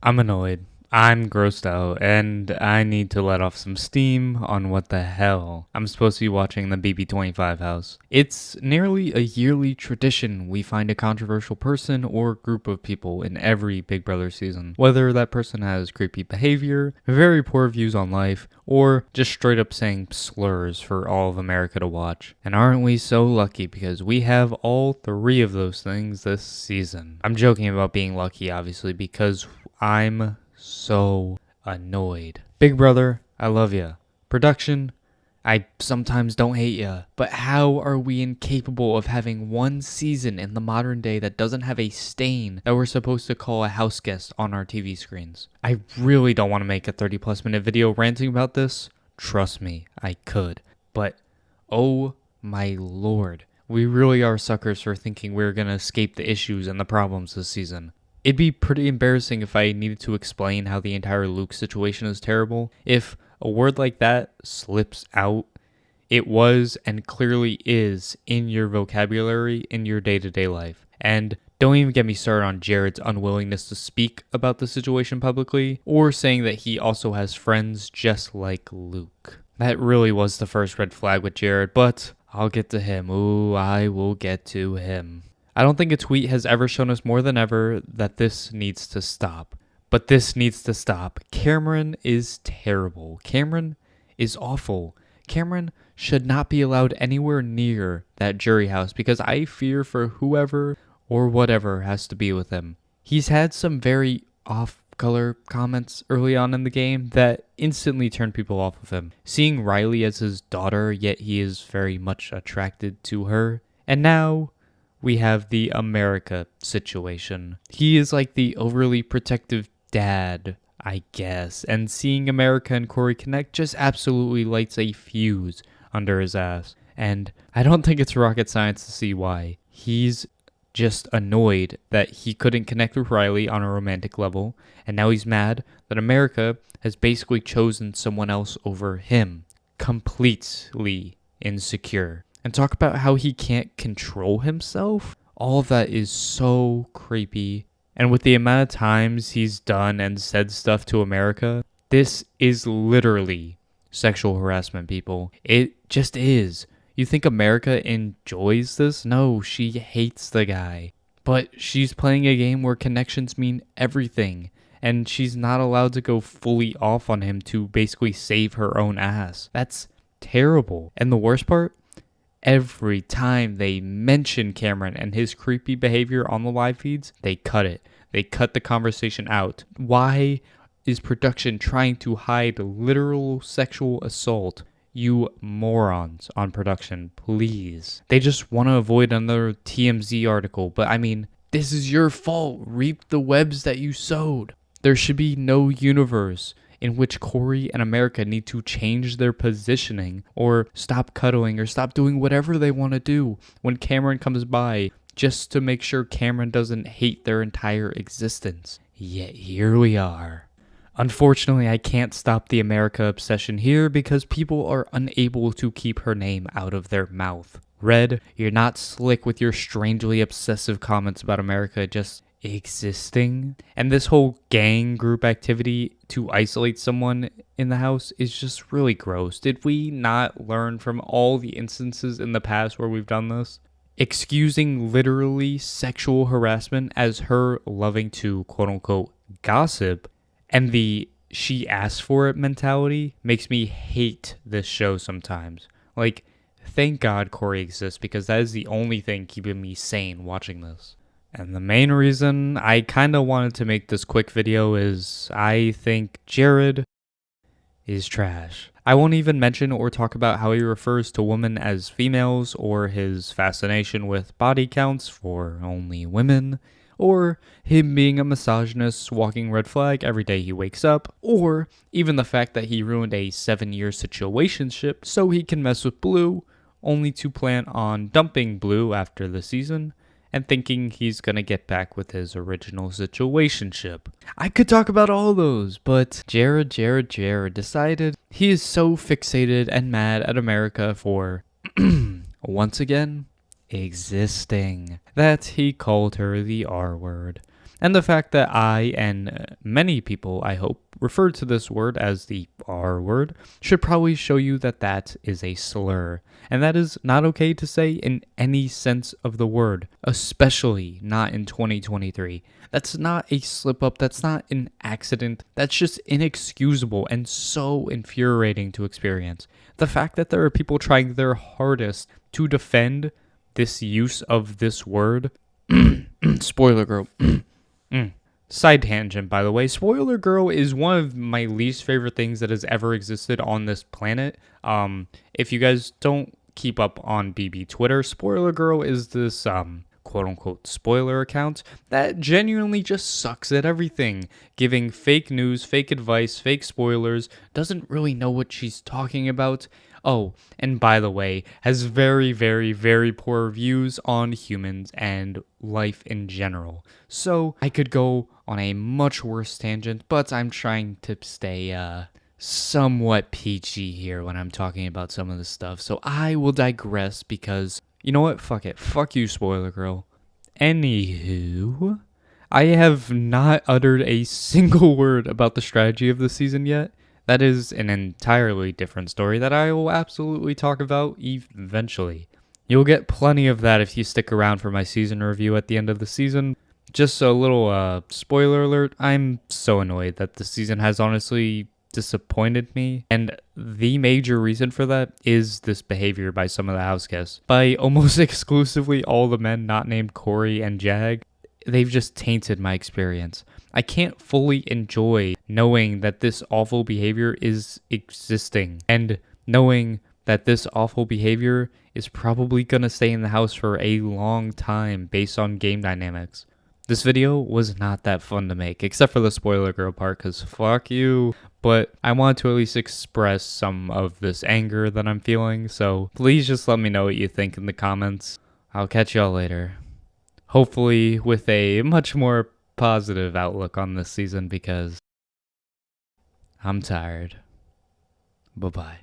I'm annoyed. I'm grossed out, and I need to let off some steam on what the hell I'm supposed to be watching the BB25 house. It's nearly a yearly tradition we find a controversial person or group of people in every Big Brother season. Whether that person has creepy behavior, very poor views on life, or just straight up saying slurs for all of America to watch. And aren't we so lucky because we have all three of those things this season? I'm joking about being lucky, obviously, because I'm so annoyed. Big Brother, I love ya. Production, I sometimes don't hate ya. But how are we incapable of having one season in the modern day that doesn't have a stain that we're supposed to call a house guest on our TV screens? I really don't want to make a 30+ minute video ranting about this. Trust me, I could. But oh my lord, we really are suckers for thinking we're gonna escape the issues and the problems this season. It'd be pretty embarrassing if I needed to explain how the entire Luke situation is terrible. If a word like that slips out, it was and clearly is in your vocabulary in your day-to-day life. And don't even get me started on Jared's unwillingness to speak about the situation publicly, or saying that he also has friends just like Luke. That really was the first red flag with Jared, but I'll get to him. Ooh, I will get to him. I don't think a tweet has ever shown us more than ever that this needs to stop. But this needs to stop. Cameron is terrible. Cameron is awful. Cameron should not be allowed anywhere near that jury house because I fear for whoever or whatever has to be with him. He's had some very off-color comments early on in the game that instantly turned people off of him. Seeing Riley as his daughter, yet he is very much attracted to her. And now we have the America situation. He is like the overly protective dad, I guess, and seeing America and Corey connect just absolutely lights a fuse under his ass. And I don't think it's rocket science to see why. He's just annoyed that he couldn't connect with Riley on a romantic level, and now he's mad that America has basically chosen someone else over him. Completely insecure. And talk about how he can't control himself. All of that is so creepy. And with the amount of times he's done and said stuff to America, this is literally sexual harassment, people. It just is. You think America enjoys this? No, she hates the guy. But she's playing a game where connections mean everything. And she's not allowed to go fully off on him to basically save her own ass. That's terrible. And the worst part? Every time they mention Cameron and his creepy behavior on the live feeds, they cut it. They cut the conversation out. Why is production trying to hide literal sexual assault? You morons on production, please. They just want to avoid another TMZ article, but I mean, this is your fault. Reap the webs that you sowed. There should be no universe in which Corey and America need to change their positioning or stop cuddling or stop doing whatever they want to do when Cameron comes by just to make sure Cameron doesn't hate their entire existence. Yet here we are. Unfortunately, I can't stop the America obsession here because people are unable to keep her name out of their mouth. Red, you're not slick with your strangely obsessive comments about America just existing. And this whole gang group activity to isolate someone in the house is just really gross. Did we not learn from all the instances in the past where we've done this? Excusing literally sexual harassment as her loving to quote unquote gossip and the she asked for it mentality makes me hate this show sometimes. Like, thank God Corey exists because that is the only thing keeping me sane watching this. And the main reason I kind of wanted to make this quick video is I think Jared is trash. I won't even mention or talk about how he refers to women as females or his fascination with body counts for only women, or him being a misogynist walking red flag every day he wakes up, or even the fact that he ruined a 7-year situationship so he can mess with Blue, only to plan on dumping Blue after the season and thinking he's gonna get back with his original situationship. I could talk about all those, but Jared decided he is so fixated and mad at America for, once again, existing, that he called her the R word. And the fact that I and many people, I hope, refer to this word as the R word should probably show you that that is a slur. And that is not okay to say in any sense of the word, especially not in 2023. That's not a slip up, that's not an accident, that's just inexcusable and so infuriating to experience. The fact that there are people trying their hardest to defend this use of this word. Spoiler girl. Side tangent, by the way. Spoiler girl is one of my least favorite things that has ever existed on this planet. If you guys don't keep up on BB Twitter, Spoiler girl is this quote unquote spoiler account that genuinely just sucks at everything, giving fake news, fake advice, fake spoilers, doesn't really know what she's talking about. Oh, and by the way, has very, very, very poor views on humans and life in general. So I could go on a much worse tangent, but I'm trying to stay somewhat peachy here when I'm talking about some of this stuff. So I will digress because, you know what? Fuck it. Fuck you, spoiler girl. Anywho, I have not uttered a single word about the strategy of the season yet. That is an entirely different story that I will absolutely talk about eventually. You'll get plenty of that if you stick around for my season review at the end of the season. Just a little spoiler alert, I'm so annoyed that the season has honestly disappointed me, and the major reason for that is this behavior by some of the house guests. By almost exclusively all the men not named Corey and Jag, they've just tainted my experience. I can't fully enjoy knowing that this awful behavior is existing and knowing that this awful behavior is probably gonna stay in the house for a long time based on game dynamics. This video was not that fun to make, except for the spoiler girl part, because fuck you. But I want to at least express some of this anger that I'm feeling, so please just let me know what you think in the comments. I'll catch y'all later. Hopefully with a much more positive outlook on this season, because I'm tired. Bye-bye.